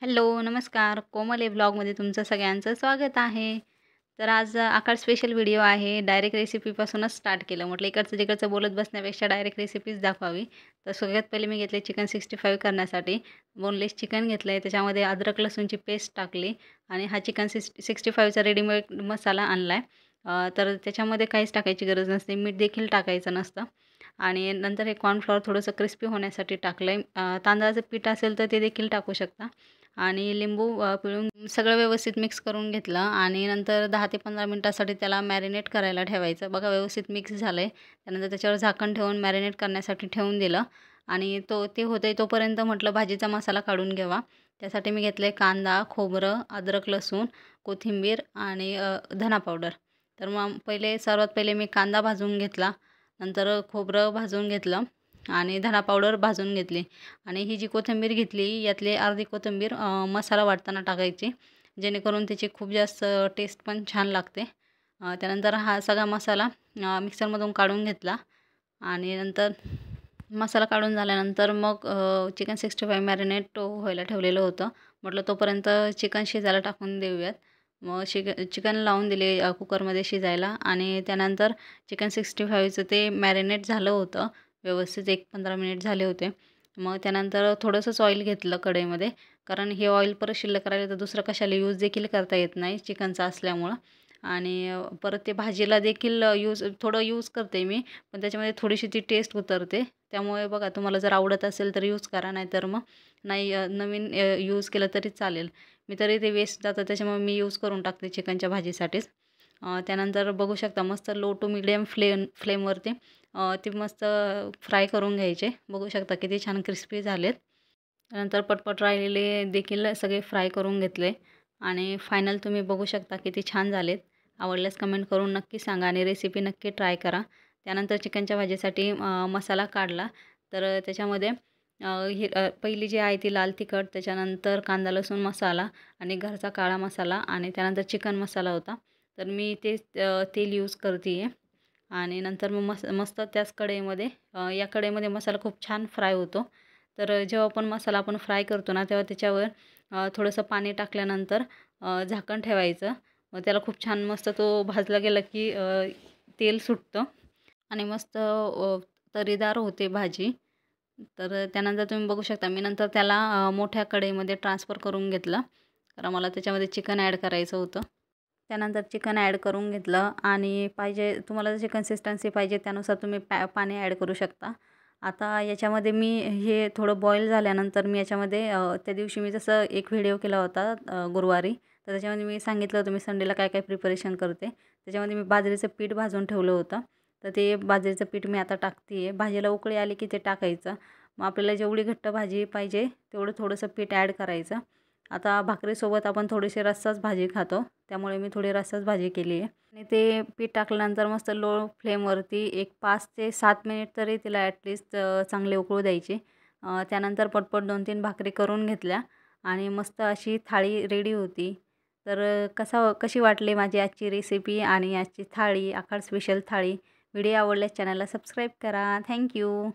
Hello, नमस्कार. कोमल ए ब्लॉगमध्ये तुमचं सगळ्यांचं स्वागत आहे. तर आज आकाश स्पेशल व्हिडिओ आहे. डायरेक्ट रेसिपीपासूनच स्टार्ट केलं. म्हटलं इकडचं-तिकडचं बोलत बसण्यापेक्षा डायरेक्ट रेसिपीच दाखवावी. तर सगळ्यात पहिले मी घेतले चिकन 65 करण्यासाठी. बोनलेस चिकन घेतलं आहे. त्याच्यामध्ये अद्रक लसूणची पेस्ट टाकली आणि हा चिकन 65चा रेडीमेड मसाला आणला आहे. तर त्याच्यामध्ये काहीच टाकायची गरज नसते. मीठ देखील टाकायचं नसतं. आणि नंतर हे कॉर्नफ्लॉवर थोडंसं क्रिस्पी होण्यासाठी टाकलं आहे. तांदळाचं पीठ असेल तर ते देखील टाकू शकता. आणि लिंबू पिळून सगळं व्यवस्थित मिक्स करून घेतलं आणि नंतर 10 ते 15 मिनिटासाठी त्याला मॅरिनेट करायला ठेवायचं. बघा व्यवस्थित मिक्स झालं आहे. त्यानंतर त्याच्यावर झाकण ठेवून मॅरिनेट करण्यासाठी ठेवून दिलं आणि ते होतंय तोपर्यंत म्हटलं भाजीचा मसाला काढून घ्यावा. त्यासाठी मी घेतले कांदा, खोबरं, अद्रक, लसूण, कोथिंबीर आणि धना पावडर. तर मग सर्वात पहिले मी कांदा भाजून घेतला. नंतर खोबरं भाजून घेतलं आणि धना पावडर भाजून घेतली आणि ही जी कोथिंबीर घेतली यातली अर्धी कोथिंबीर मसाला वाटताना टाकायची, जेणेकरून त्याची खूप जास्त टेस्ट पण छान लागते. त्यानंतर हा सगळा मसाला मिक्सरमधून काढून घेतला आणि नंतर मसाला काढून झाल्यानंतर मग चिकन 65 मॅरिनेट व्हायला ठेवलेलं होतं. म्हटलं तोपर्यंत चिकन शिजायला टाकून देऊयात. मग चिकन लावून दिले कुकरमध्ये शिजायला आणि त्यानंतर चिकन 65चं ते मॅरिनेट झालं होतं. व्यवस्थित 1-15 मिनिट झाले होते. मग त्यानंतर थोडंसंच ऑइल घेतलं कढईमध्ये, कारण हे ऑइल परत शिल्लक राहिलं तर दुसरं कशाला यूज देखील करता येत नाही चिकनचं असल्यामुळं. आणि परत ते भाजीला देखील थोडं यूज करते मी, पण त्याच्यामध्ये थोडीशी ती टेस्ट उतरते. त्यामुळे बघा तुम्हाला जर आवडत असेल तर यूज करा, नाहीतर मग नाही नवीन यूज केलं तरी चालेल. मी तरी ते वेस्ट जातं त्याच्यामुळे मी यूज करून टाकते चिकनच्या भाजीसाठीच. त्यानंतर बघू शकता मस्त लो टू मीडियम फ्लेमवरती ते मस्त फ्राय करून घ्यायचे. बघू शकता किती छान क्रिस्पी झालेत. त्यानंतर पटपट राहिलेले देखील सगळे फ्राय करून घेतले आणि फायनल तुम्ही बघू शकता किती छान झालेत. आवडल्यास कमेंट करून नक्की सांगा आणि रेसिपी नक्की ट्राय करा. त्यानंतर चिकनच्या भाजीसाठी मसाला काढला. तर त्याच्यामध्ये पहिली जी आहे ती लाल तिखट, त्याच्यानंतर कांदा लसूण मसाला आणि घरचा काळा मसाला आणि त्यानंतर चिकन मसाला होता. तर मी तेल यूज करते आहे. आणि नंतर मग मस्त त्याच कढईमध्ये या कढईमध्ये मसाला खूप छान फ्राय होतो. तर जेव्हा पण मसाला आपण फ्राय करतो ना तेव्हा त्याच्यावर थोडंसं पाणी टाकल्यानंतर झाकण ठेवायचं. मग त्याला खूप छान मस्त तो भाजला गेला की तेल सुटतं आणि मस्त तर्रीदार होते भाजी. तर त्यानंतर तुम्ही बघू शकता मी नंतर त्याला मोठ्या कढईमध्ये ट्रान्सफर करून घेतलं, कारण मला त्याच्यामध्ये चिकन ॲड करायचं होतं. त्यानंतर चिकन ॲड करून घेतलं आणि तुम्हाला जशी कन्सिस्टन्सी पाहिजे त्यानुसार तुम्ही पाणी ॲड करू शकता. आता याच्यामध्ये मी हे थोडं बॉईल झाल्यानंतर मी याच्यामध्ये त्या दिवशी मी जसं एक व्हिडिओ केला होता गुरुवारी, तर त्याच्यामध्ये मी सांगितलं होतं मी संडेला काय काय प्रिपरेशन करते. त्याच्यामध्ये मी बाजरीचं पीठ भाजून ठेवलं होतं. तर ते बाजरीचं पीठ मी आता टाकते आहे. भाजीला उकळी आली की ते टाकायचं. मग आपल्याला जेवढी घट्ट भाजी पाहिजे तेवढं थोडंसं पीठ ॲड करायचं. आता भाकरीसोबत आपण थोडीशी रस्साच भाजी खातो, त्यामुळे मी थोडी रस्साच भाजी केली आहे. आणि ते पीठ टाकल्यानंतर मस्त लो फ्लेमवरती एक 5 ते 7 मिनिट तरी तिला ॲटलिस्ट चांगले उकळू द्यायचे. त्यानंतर पटपट 2-3 भाकरी करून घेतल्या आणि मस्त अशी थाळी रेडी होती. तर कशी वाटली माझी आजची रेसिपी आणि आजची थाळी, आखाड स्पेशल थाळी. व्हिडिओ आवडल्यास चॅनलला सबस्क्राईब करा. थँक्यू.